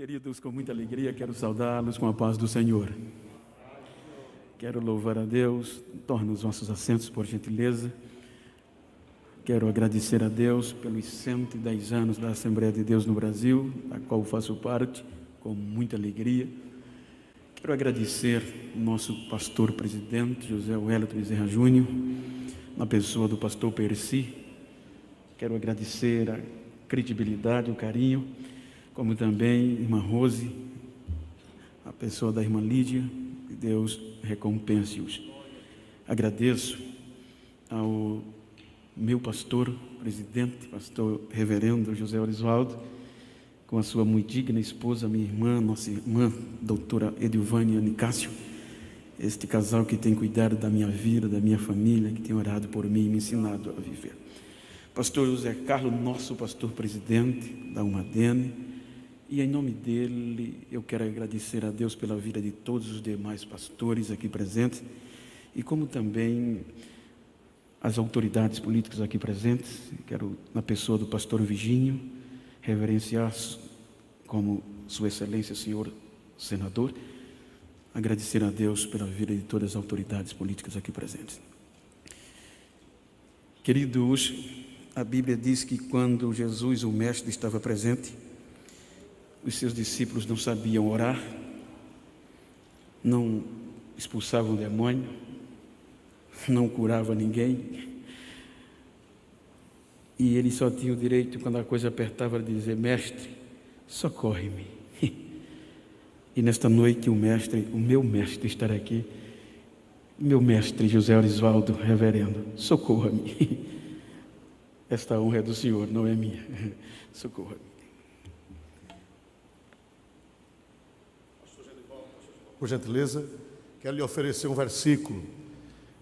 Queridos, com muita alegria quero saudá-los com a paz do Senhor. Quero louvar a Deus. Torne os nossos assentos, por gentileza. Quero agradecer a Deus pelos 110 anos da Assembleia de Deus no Brasil, da qual faço parte, com muita alegria. Quero agradecer ao nosso pastor presidente, José Wellington Bezerra Júnior, na pessoa do pastor Percy. Quero agradecer a credibilidade, o carinho, como também irmã Rose, a pessoa da irmã Lídia, que Deus recompense-os. Agradeço ao meu pastor, presidente, pastor reverendo José Orisvaldo, com a sua muito digna esposa, minha irmã, nossa irmã, doutora Edilvânia Nicásio, este casal que tem cuidado da minha vida, da minha família, que tem orado por mim e me ensinado a viver. Pastor José Carlos, nosso pastor presidente da UMADENE, e em nome dele eu quero agradecer a Deus pela vida de todos os demais pastores aqui presentes, e como também as autoridades políticas aqui presentes. Quero, na pessoa do pastor Virgínio, reverenciar como Sua Excelência, senhor senador, agradecer a Deus pela vida de todas as autoridades políticas aqui presentes. Queridos, a Bíblia diz que quando Jesus, o Mestre, estava presente, os seus discípulos não sabiam orar, não expulsavam demônio, não curava ninguém, e ele só tinha o direito, quando a coisa apertava, de dizer: Mestre, socorre-me. E nesta noite o meu mestre estará aqui, meu mestre José Orisvaldo, reverendo, socorra-me. Esta honra é do Senhor, não é minha. Socorra-me. Por gentileza, quero lhe oferecer um versículo.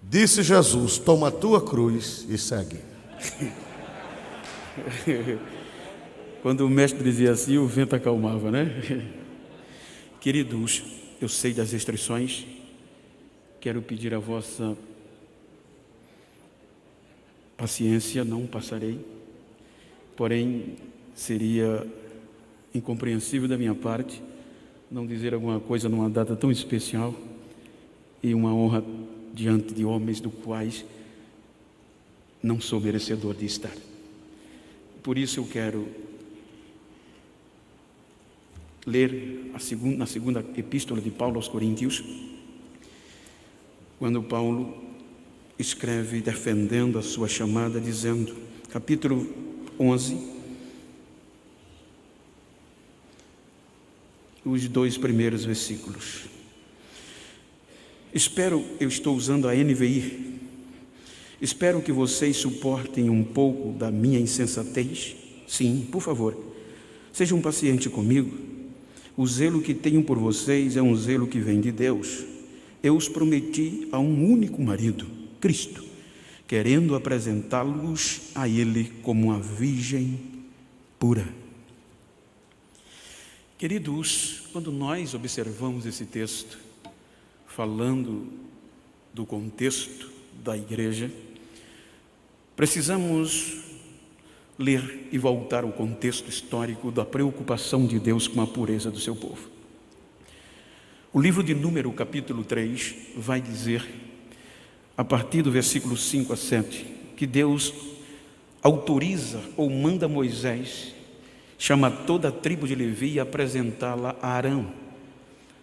Disse Jesus: toma a tua cruz e segue. Quando o mestre dizia assim, o vento acalmava, né? Queridos, eu sei das restrições, quero pedir a vossa paciência, não passarei, porém seria incompreensível da minha parte não dizer alguma coisa numa data tão especial e uma honra diante de homens do quais não sou merecedor de estar. Por isso eu quero ler na segunda epístola de Paulo aos Coríntios, quando Paulo escreve defendendo a sua chamada, dizendo, capítulo 11, os 2 primeiros versículos. Eu estou usando a NVI, espero que vocês suportem um pouco da minha insensatez. Sim, por favor, sejam pacientes comigo. O zelo que tenho por vocês é um zelo que vem de Deus. Eu os prometi a um único marido, Cristo, querendo apresentá-los a Ele como uma virgem pura. Queridos, quando nós observamos esse texto, falando do contexto da igreja, precisamos ler e voltar ao contexto histórico da preocupação de Deus com a pureza do seu povo. O livro de Número, capítulo 3, vai dizer, a partir do versículo 5 a 7, que Deus autoriza ou manda Moisés chamar toda a tribo de Levi e apresentá-la a Arão,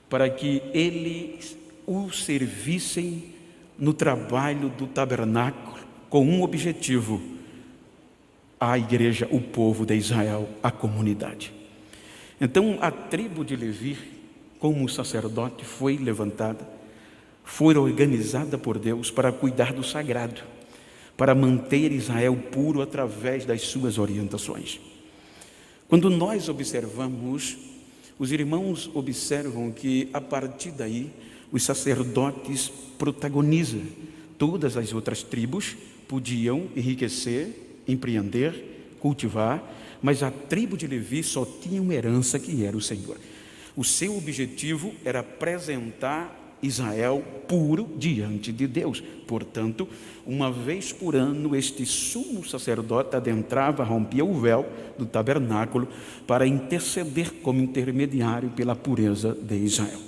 para que eles o servissem no trabalho do tabernáculo, com um objetivo: a igreja, o povo de Israel, a comunidade. Então a tribo de Levi, como sacerdote, foi levantada, foi organizada por Deus para cuidar do sagrado, para manter Israel puro através das suas orientações. Quando nós observamos, os irmãos observam que a partir daí os sacerdotes protagonizam. Todas as outras tribos podiam enriquecer, empreender, cultivar, mas a tribo de Levi só tinha uma herança, que era o Senhor. O seu objetivo era apresentar Israel puro diante de Deus. Portanto, uma vez por ano, este sumo sacerdote adentrava, rompia o véu do tabernáculo para interceder como intermediário pela pureza de Israel.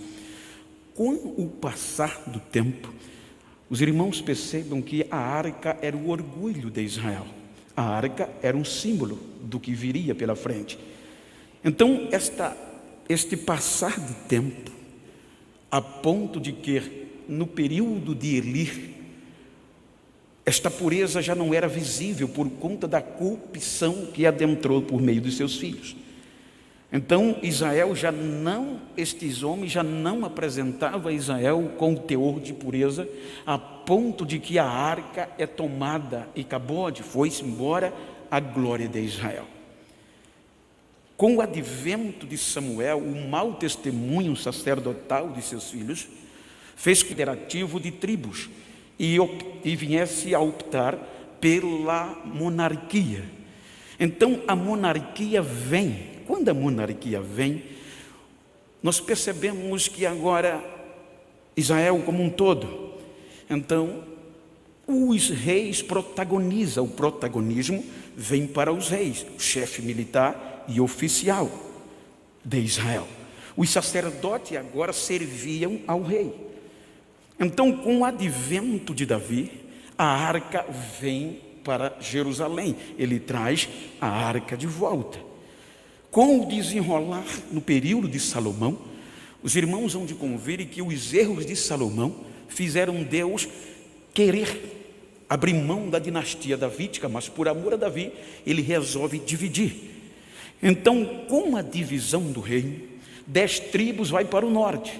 Com o passar do tempo, os irmãos percebam que a arca era o orgulho de Israel. A arca era um símbolo do que viria pela frente. Então, este passar do tempo, a ponto de que, no período de Eli, esta pureza já não era visível por conta da corrupção que adentrou por meio dos seus filhos. Então, estes homens já não apresentavam Israel com o teor de pureza, a ponto de que a arca é tomada e Cabode foi-se embora a glória de Israel. Com o advento de Samuel, o mau testemunho sacerdotal de seus filhos fez considerativo de tribos e viesse a optar pela monarquia. Então a monarquia vem. Quando a monarquia vem, nós percebemos que agora Israel como um todo, então os reis protagonizam, o protagonismo vem para os reis, o chefe militar e oficial de Israel. Os sacerdotes agora serviam ao rei. Então, com o advento de Davi, a arca vem para Jerusalém. Ele traz a arca de volta. Com o desenrolar no período de Salomão, os irmãos vão de convir que os erros de Salomão fizeram Deus querer abrir mão da dinastia davídica, mas por amor a Davi, ele resolve dividir. Então, com a divisão do reino, 10 tribos vai para o norte,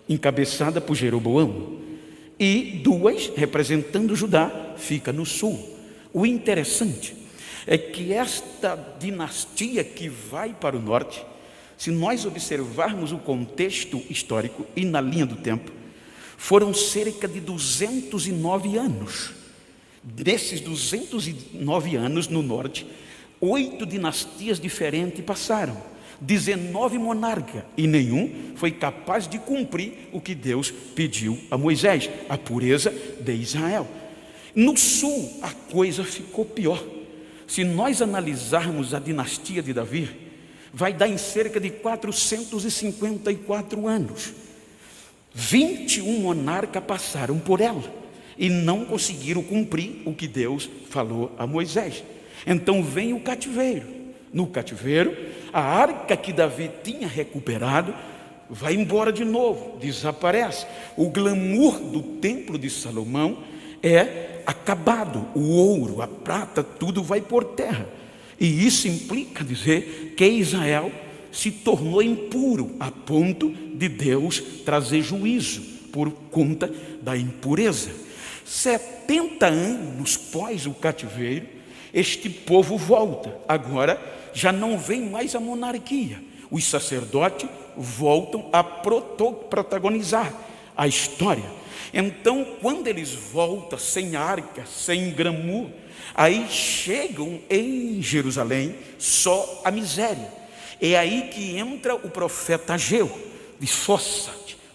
encabeçada por Jeroboão, e 2, representando Judá, fica no sul. O interessante é que esta dinastia que vai para o norte, se nós observarmos o contexto histórico e na linha do tempo, foram cerca de 209 anos. Desses 209 anos no norte, 8 dinastias diferentes passaram, 19 monarcas, e nenhum foi capaz de cumprir o que Deus pediu a Moisés, a pureza de Israel. No sul, a coisa ficou pior. Se nós analisarmos a dinastia de Davi, vai dar em cerca de 454 anos. 21 monarcas passaram por ela e não conseguiram cumprir o que Deus falou a Moisés. Então vem o cativeiro. No cativeiro, a arca que Davi tinha recuperado vai embora de novo, desaparece. O glamour do templo de Salomão é acabado, o ouro, a prata, tudo vai por terra. E isso implica dizer que Israel se tornou impuro, a ponto de Deus trazer juízo por conta da impureza. 70 anos pós o cativeiro, este povo volta. Agora já não vem mais a monarquia. Os sacerdotes voltam a protagonizar a história. Então, quando eles voltam sem arca, sem glamour, aí chegam em Jerusalém só a miséria. É aí que entra o profeta Ageu, de força,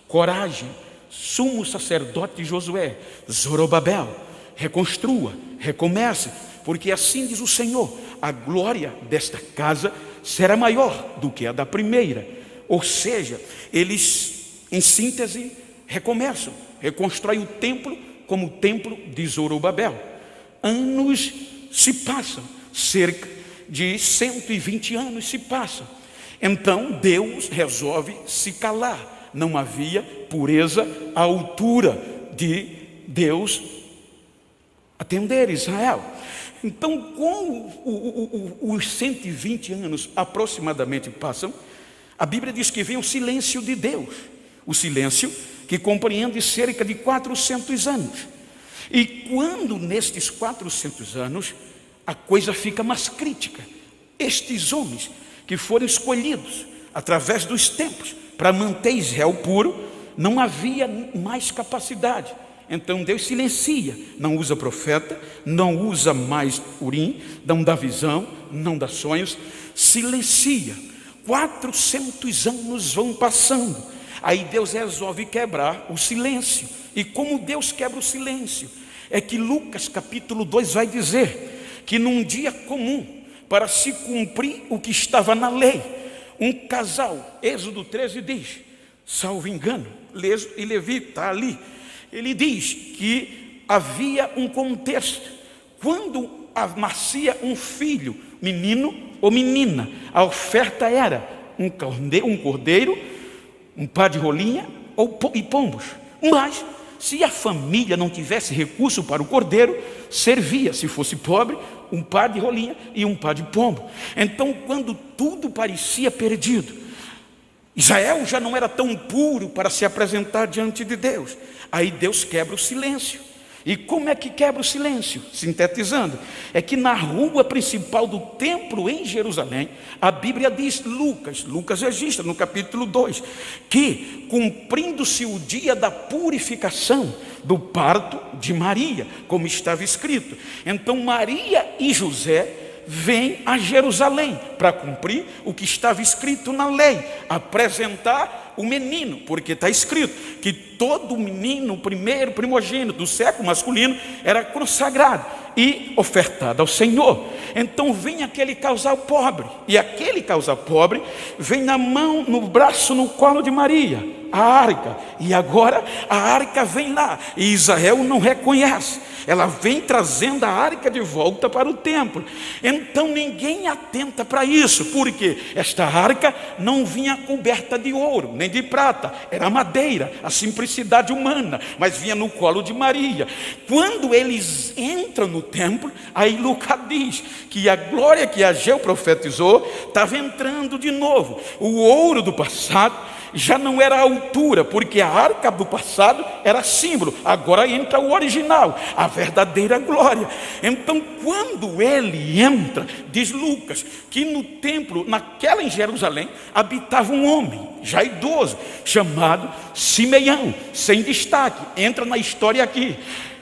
coragem, sumo sacerdote Josué, Zorobabel, reconstrua, recomece, porque assim diz o Senhor, a glória desta casa será maior do que a da primeira. Ou seja, eles, em síntese, recomeçam, reconstrói o templo como o templo de Zorobabel. Anos se passam, cerca de 120 anos se passam. Então Deus resolve se calar. Não havia pureza à altura de Deus atender Israel. Então, com os 120 anos aproximadamente passam, a Bíblia diz que vem o silêncio de Deus. O silêncio que compreende cerca de 400 anos. E quando nestes 400 anos a coisa fica mais crítica, estes homens que foram escolhidos através dos tempos para manter Israel puro, não havia mais capacidade. Então Deus silencia, não usa profeta, não usa mais Urim, não dá visão, não dá sonhos, silencia. 400 anos vão passando. Aí Deus resolve quebrar o silêncio. E como Deus quebra o silêncio? É que Lucas capítulo 2 vai dizer que num dia comum, para se cumprir o que estava na lei, um casal, Êxodo 13 diz, salvo engano, e Levi está ali, ele diz que havia um contexto, quando nascia um filho, menino ou menina, a oferta era um cordeiro, um par de rolinha e pombos. Mas se a família não tivesse recurso para o cordeiro, servia, se fosse pobre, um par de rolinha e um par de pombo. Então, quando tudo parecia perdido, Israel já não era tão puro para se apresentar diante de Deus. Aí Deus quebra o silêncio. E como é que quebra o silêncio? Sintetizando, é que na rua principal do templo em Jerusalém, a Bíblia diz, Lucas registra no capítulo 2, que cumprindo-se o dia da purificação do parto de Maria, como estava escrito. Então Maria e José vêm a Jerusalém para cumprir o que estava escrito na lei, apresentar o menino, porque está escrito que todo menino, primeiro primogênito do sexo masculino, era consagrado e ofertado ao Senhor. Então vem aquele casal pobre, e aquele casal pobre vem na mão, no braço, no colo de Maria, a arca, e agora a arca vem lá, e Israel não reconhece, ela vem trazendo a arca de volta para o templo. Então ninguém atenta para isso, porque esta arca não vinha coberta de ouro, nem de prata, era madeira, a simplicidade humana, mas vinha no colo de Maria. Quando eles entram no templo, aí Lucas diz que a glória que Ageu profetizou estava entrando de novo. O ouro do passado já não era a altura, porque a arca do passado era símbolo, agora entra o original, a verdadeira glória. Então quando ele entra, diz Lucas, que no templo, naquela em Jerusalém, habitava um homem, já idoso, chamado Simeão, sem destaque, entra na história aqui.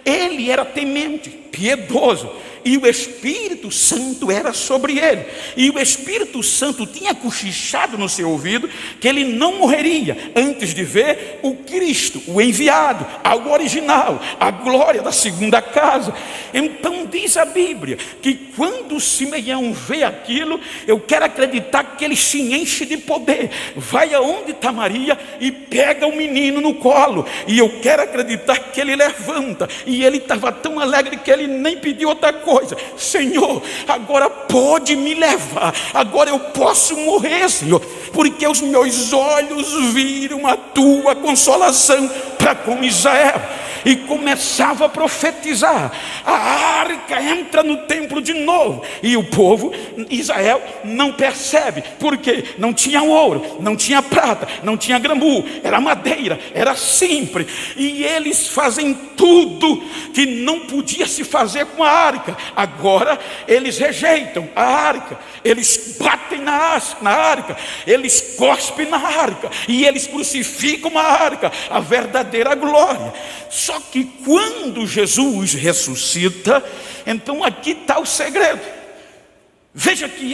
Ele era temente, piedoso, e o Espírito Santo era sobre ele, e o Espírito Santo tinha cochichado no seu ouvido que ele não morreria antes de ver o Cristo, o enviado, algo original, a glória da segunda casa. Então diz a Bíblia que quando Simeão vê aquilo, eu quero acreditar que ele se enche de poder, vai aonde está Maria e pega o menino no colo, e eu quero acreditar que ele levanta, e ele estava tão alegre que ele nem pediu outra coisa. Senhor, agora pode me levar, agora eu posso morrer, Senhor, porque os meus olhos viram a tua consolação para com Israel. E começava a profetizar, a arca entra no templo de novo, e o povo, Israel, não percebe, porque não tinha ouro, não tinha prata, não tinha grambu, era madeira, era simples, e eles fazem tudo que não podia se fazer com a arca. Agora eles rejeitam a arca, eles batem na arca, eles cospem na arca, e eles crucificam a arca, a verdadeira glória. Só que quando Jesus ressuscita, então aqui está o segredo. Veja que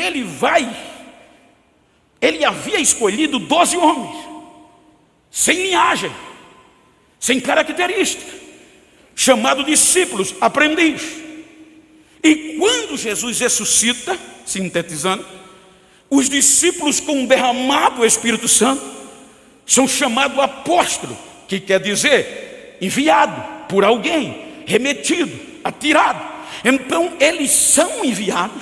ele havia escolhido 12 homens, sem linhagem, sem característica, chamado discípulos, aprendiz. E quando Jesus ressuscita, sintetizando, os discípulos com o derramado Espírito Santo são chamados apóstolos, que quer dizer enviado por alguém, remetido, atirado. Então eles são enviados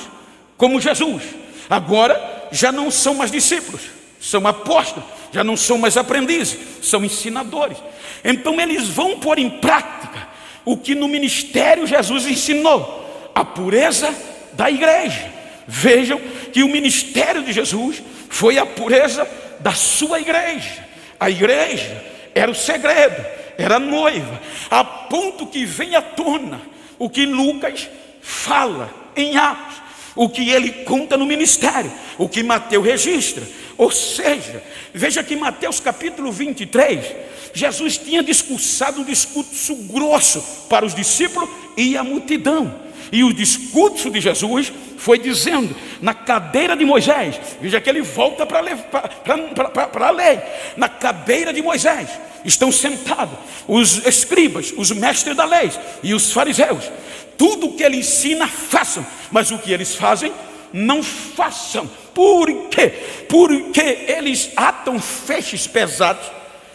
como Jesus. Agora já não são mais discípulos, são apóstolos, já não são mais aprendizes, são ensinadores. Então eles vão pôr em prática o que no ministério Jesus ensinou, a pureza da igreja. Vejam que o ministério de Jesus foi a pureza da sua igreja. A igreja era o segredo, era noiva, a ponto que vem à tona o que Lucas fala em Atos, o que ele conta no ministério, o que Mateus registra. Ou seja, veja que em Mateus capítulo 23, Jesus tinha discursado um discurso grosso para os discípulos e a multidão. E o discurso de Jesus foi dizendo, na cadeira de Moisés. Veja que ele volta para a lei. Na cadeira de Moisés estão sentados os escribas, os mestres da lei e os fariseus. Tudo o que ele ensina, façam, mas o que eles fazem, não façam. Por quê? Porque eles atam feixes pesados,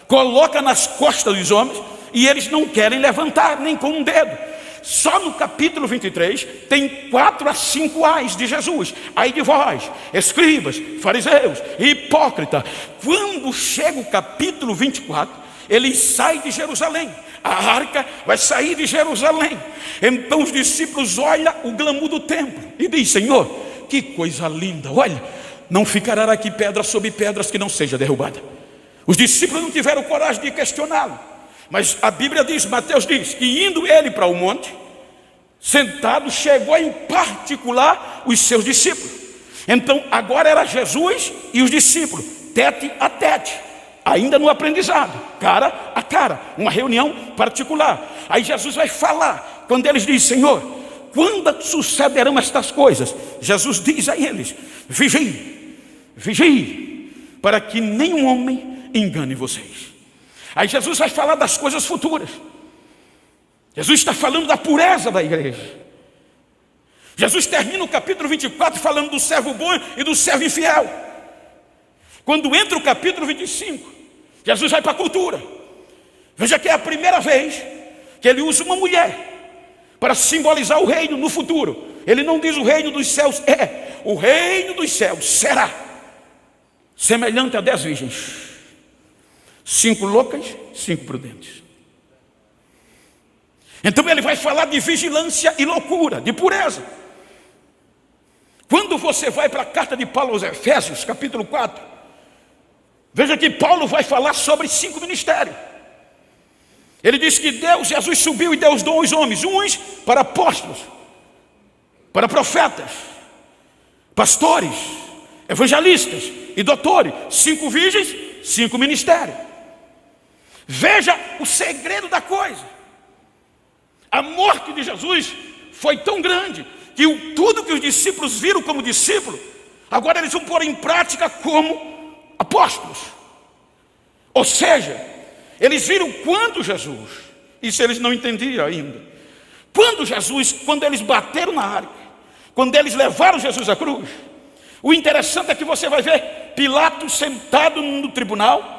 colocam nas costas dos homens, e eles não querem levantar nem com um dedo. Só no capítulo 23 tem 4 a 5 ais de Jesus. Ai de vós, escribas, fariseus e hipócritas. Quando chega o capítulo 24, ele sai de Jerusalém. A arca vai sair de Jerusalém. Então os discípulos olham o glamour do templo e diz: Senhor, que coisa linda, olha, não ficará aqui pedra sobre pedras que não seja derrubada. Os discípulos não tiveram coragem de questioná-lo, mas a Bíblia diz, Mateus diz, que indo ele para o monte, sentado, chegou em particular os seus discípulos. Então agora era Jesus e os discípulos, tete a tete, ainda no aprendizado, cara a cara, uma reunião particular. Aí Jesus vai falar, quando eles dizem: Senhor, quando sucederão estas coisas? Jesus diz a eles: vigiem, vigiem, para que nenhum homem engane vocês. Aí Jesus vai falar das coisas futuras. Jesus está falando da pureza da igreja. Jesus termina o capítulo 24 falando do servo bom e do servo infiel. Quando entra o capítulo 25, Jesus vai para a cultura. Veja que é a primeira vez que ele usa uma mulher para simbolizar o reino no futuro. Ele não diz o reino dos céus é, o reino dos céus será semelhante a 10 virgens, 5 loucas, 5 prudentes. Então ele vai falar de vigilância e loucura, de pureza. Quando você vai para a carta de Paulo aos Efésios, capítulo 4, veja que Paulo vai falar sobre 5 ministérios. Ele diz que Jesus subiu e Deus deu aos homens, uns para apóstolos, para profetas, pastores, evangelistas e doutores. 5 virgens, 5 ministérios. Veja o segredo da coisa. A morte de Jesus foi tão grande que tudo que os discípulos viram como discípulo, agora eles vão pôr em prática como apóstolos. Ou seja, eles viram quando Jesus, isso eles não entendiam ainda, quando eles bateram na arca, quando eles levaram Jesus à cruz, o interessante é que você vai ver Pilatos sentado no tribunal,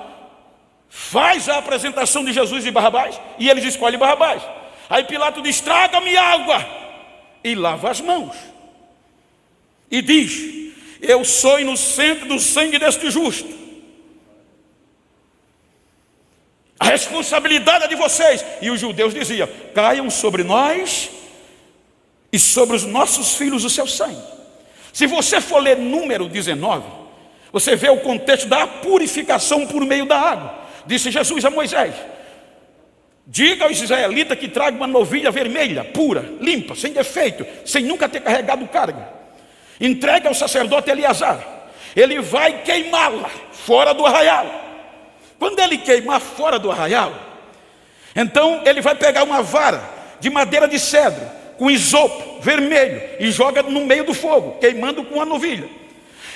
faz a apresentação de Jesus e Barrabás, e eles escolhem Barrabás. Aí Pilatos diz: traga-me água, e lava as mãos, e diz: eu sou inocente do sangue deste justo, a responsabilidade é de vocês. E os judeus diziam: caiam sobre nós e sobre os nossos filhos o seu sangue. Se você for ler Número 19, você vê o contexto da purificação por meio da água. Disse Jesus a Moisés: diga aos israelitas que tragam uma novilha vermelha, pura, limpa, sem defeito, sem nunca ter carregado carga. Entregue ao sacerdote Eleazar, ele vai queimá-la fora do arraial. Quando ele queimar fora do arraial, então ele vai pegar uma vara de madeira de cedro com isopo vermelho e joga no meio do fogo, queimando com a novilha.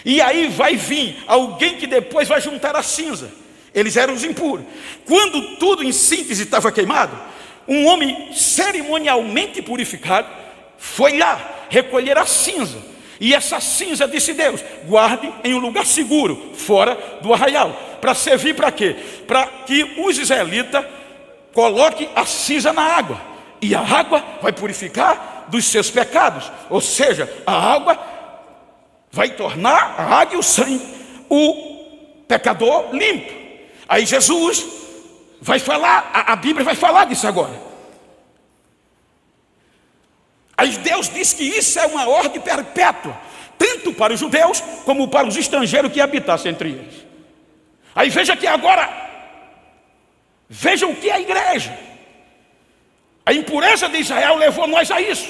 E aí vai vir alguém que depois vai juntar a cinza. Eles eram os impuros. Quando tudo em síntese estava queimado, um homem cerimonialmente purificado foi lá recolher a cinza. E essa cinza, disse Deus, guarde em um lugar seguro, fora do arraial. Para servir para quê? Para que os israelitas coloquem a cinza na água, e a água vai purificar dos seus pecados. Ou seja, a água vai tornar a água e o sangue o pecador limpo. Aí Jesus vai falar, a Bíblia vai falar disso agora. Aí Deus diz que isso é uma ordem perpétua, tanto para os judeus como para os estrangeiros que habitassem entre eles. Aí veja que agora, veja o que é a igreja. A impureza de Israel levou nós a isso.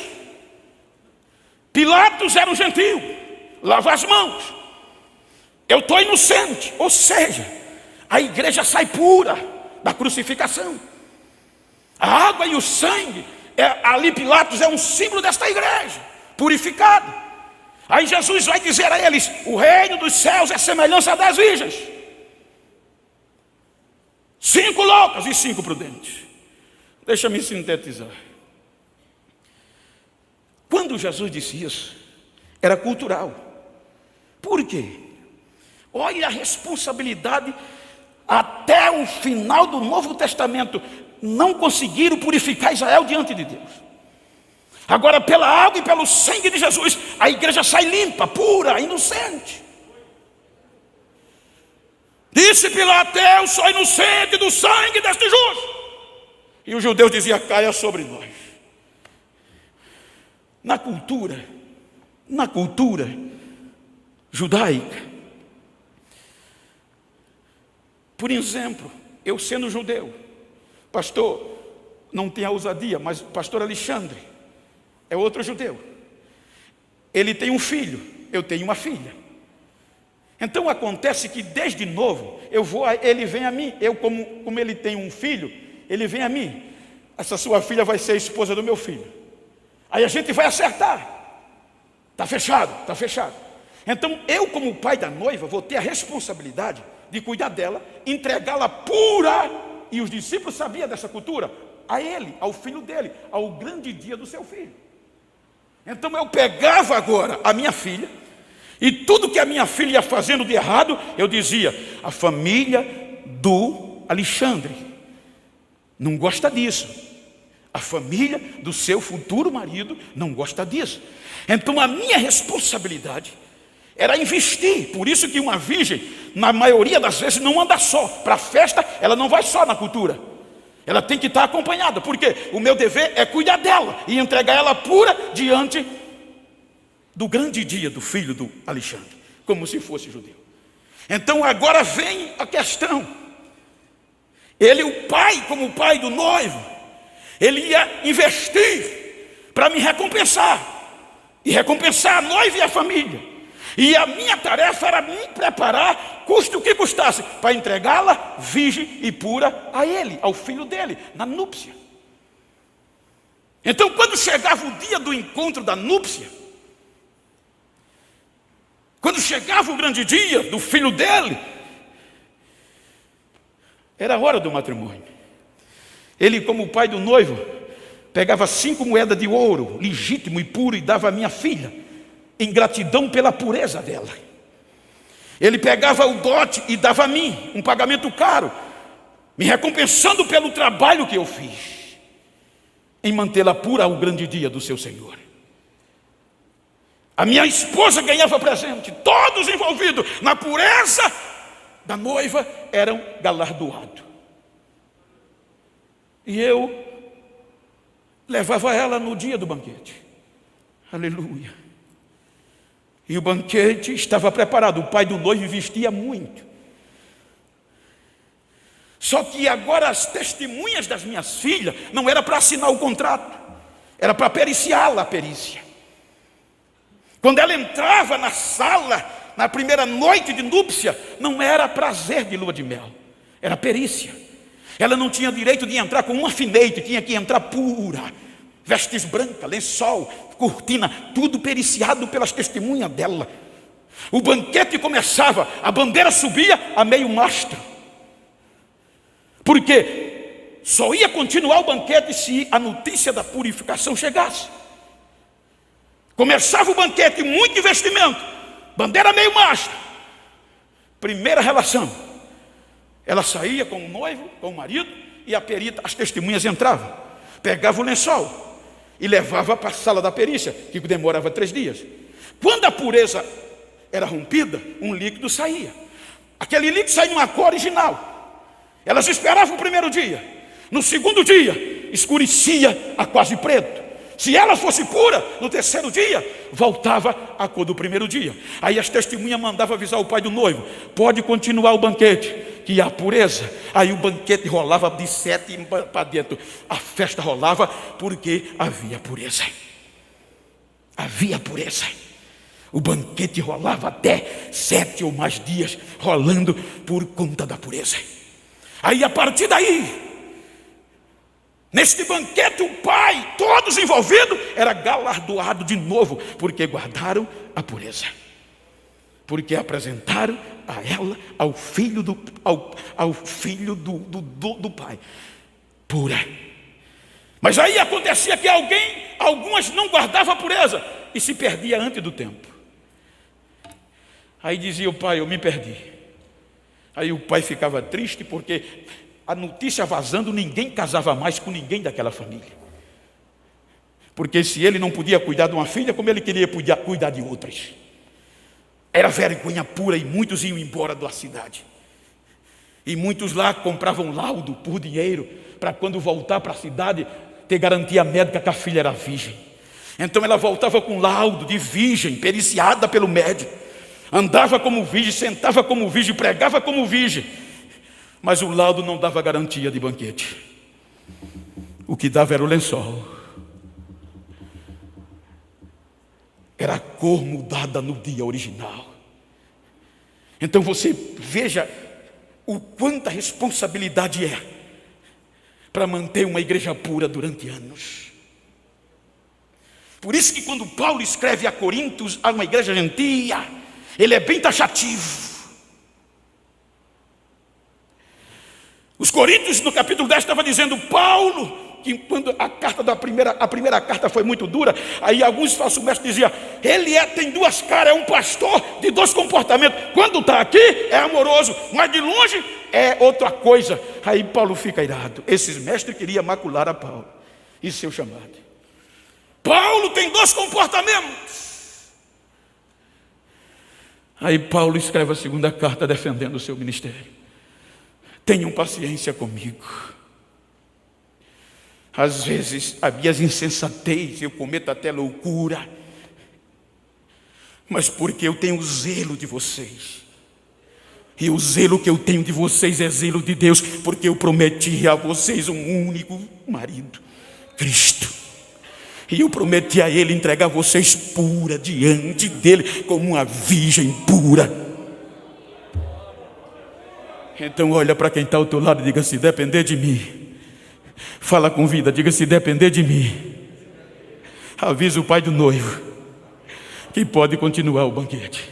Pilatos era um gentio, lava as mãos, eu estou inocente. Ou seja, a igreja sai pura da crucificação. A água e o sangue, ali Pilatos é um símbolo desta igreja, purificado. Aí Jesus vai dizer a eles: o reino dos céus é semelhança a 10 virgens, 5 loucas e 5 prudentes. Deixa-me sintetizar. Quando Jesus disse isso, era cultural. Por quê? Olha a responsabilidade. Até o final do Novo Testamento não conseguiram purificar Israel diante de Deus. Agora, pela água e pelo sangue de Jesus, a igreja sai limpa, pura, inocente. Disse Pilato: eu sou inocente do sangue deste justo. E os judeus diziam: caia sobre nós. Na cultura judaica, por exemplo, eu sendo judeu, pastor, não tem a ousadia, mas o pastor Alexandre é outro judeu. Ele tem um filho, eu tenho uma filha. Então acontece que desde novo ele vem a mim. Eu, como ele tem um filho, ele vem a mim. Essa sua filha vai ser a esposa do meu filho. Aí a gente vai acertar. Está fechado. Então eu, como pai da noiva, vou ter a responsabilidade de cuidar dela, entregá-la pura. E os discípulos sabiam dessa cultura. A ele, ao filho dele, ao grande dia do seu filho. Então eu pegava agora a minha filha, e tudo que a minha filha ia fazendo de errado, eu dizia: a família do Alexandre não gosta disso, a família do seu futuro marido não gosta disso. Então a minha responsabilidade era investir. Por isso que uma virgem, na maioria das vezes, não anda só. Para a festa, ela não vai só na cultura. Ela tem que estar acompanhada, porque o meu dever é cuidar dela e entregar ela pura diante do grande dia do filho do Alexandre, como se fosse judeu. Então agora vem a questão. Ele, o pai, como o pai do noivo, ele ia investir para me recompensar, e recompensar a noiva e a família. E a minha tarefa era me preparar, custe o que custasse, para entregá-la virgem e pura a ele, ao filho dele, na núpcia. Então, quando chegava o dia do encontro da núpcia, quando chegava o grande dia do filho dele, era a hora do matrimônio. Ele, como pai do noivo, pegava 5 moedas de ouro, legítimo e puro, e dava à minha filha, em gratidão pela pureza dela. Ele pegava o dote e dava a mim, um pagamento caro, me recompensando pelo trabalho que eu fiz em mantê-la pura ao grande dia do seu Senhor. A minha esposa ganhava presente, todos envolvidos na pureza da noiva eram galardoados. E eu levava ela no dia do banquete. Aleluia. E o banquete estava preparado. O pai do noivo investia muito. Só que agora as testemunhas das minhas filhas não era para assinar o contrato, era para periciá-la a perícia. Quando ela entrava na sala, na primeira noite de núpcia, não era prazer de lua de mel, era perícia. Ela não tinha direito de entrar com um alfinete, tinha que entrar pura. Vestes brancas, lençol, cortina, tudo periciado pelas testemunhas dela. O banquete começava, a bandeira subia a meio mastro. Porque só ia continuar o banquete se a notícia da purificação chegasse. Começava o banquete, muito investimento, bandeira meio mastro. Primeira relação, ela saía com o noivo, com o marido, e a perita, as testemunhas entravam, pegava o lençol e levava para a sala da perícia, que demorava 3 dias. Quando a pureza era rompida, um líquido saía. Aquele líquido saía numa cor original. Elas esperavam o primeiro dia. No segundo dia, escurecia a quase preto. Se ela fosse pura, no terceiro dia, voltava a cor do primeiro dia. Aí as testemunhas mandavam avisar o pai do noivo: pode continuar o banquete, que há pureza. Aí o banquete rolava de 7 para dentro. A festa rolava porque havia pureza. Havia pureza. O banquete rolava até 7 ou mais dias, rolando por conta da pureza. Aí a partir daí, Neste banquete, o pai, todos envolvidos, era galardoado de novo, porque guardaram a pureza, porque apresentaram a ela, ao filho do pai, pura. Mas aí acontecia que algumas não guardavam a pureza e se perdia antes do tempo. Aí dizia o pai: eu me perdi. Aí o pai ficava triste, porque a notícia vazando, ninguém casava mais com ninguém daquela família. Porque se ele não podia cuidar de uma filha, como ele queria cuidar de outras? Era vergonha pura, e muitos iam embora da cidade. E muitos lá compravam laudo por dinheiro, para quando voltar para a cidade, ter garantia médica que a filha era virgem. Então ela voltava com laudo de virgem, periciada pelo médico. Andava como virgem, sentava como virgem, pregava como virgem. Mas o laudo não dava garantia de banquete. O que dava era o lençol. Era a cor mudada no dia original. Então você veja o quanta responsabilidade é para manter uma igreja pura durante anos. Por isso que quando Paulo escreve a Coríntios, a uma igreja gentia, ele é bem taxativo. Os Coríntios, no capítulo 10, estava dizendo: Paulo, que quando a primeira carta foi muito dura, aí alguns falsos mestres diziam: ele tem duas caras, é um pastor de dois comportamentos. Quando está aqui é amoroso, mas de longe é outra coisa. Aí Paulo fica irado. Esses mestres queriam macular a Paulo e seu chamado. Paulo tem dois comportamentos. Aí Paulo escreve a segunda carta defendendo o seu ministério. Tenham paciência comigo. Às vezes havia insensatez, eu cometo até loucura, mas porque eu tenho zelo de vocês. E o zelo que eu tenho de vocês é zelo de Deus, porque eu prometi a vocês um único marido, Cristo. E eu prometi a Ele entregar vocês pura diante dEle, como uma virgem pura. Então olha para quem está ao teu lado e diga: se depender de mim. Fala com vida, diga: se depender de mim. Avisa o pai do noivo que pode continuar o banquete.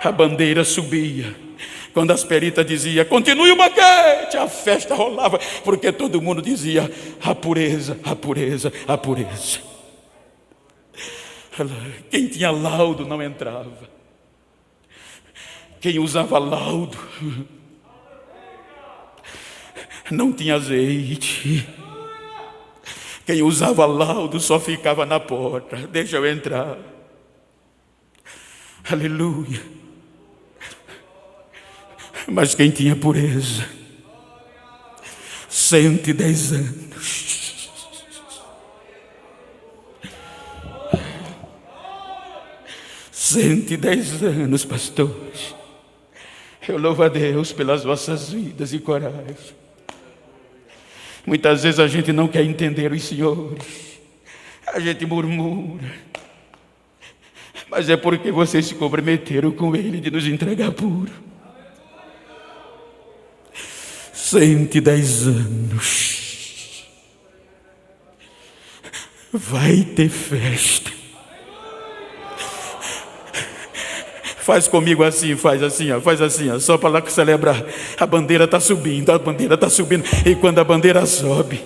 A bandeira subia. Quando as peritas diziam: continue o banquete, a festa rolava, porque todo mundo dizia: a pureza, a pureza, a pureza. Quem tinha laudo não entrava. Quem usava laudo não tinha azeite. Quem usava laudo só ficava na porta. Deixa eu entrar. Aleluia. Mas quem tinha pureza, 110 anos. 110 anos, pastores. Eu louvo a Deus pelas vossas vidas e coragem. Muitas vezes a gente não quer entender os senhores, a gente murmura, mas é porque vocês se comprometeram com Ele de nos entregar puro. 110 anos. Vai ter festa. Faz comigo assim, faz assim, só para lá celebrar. A bandeira está subindo, a bandeira está subindo. E quando a bandeira sobe,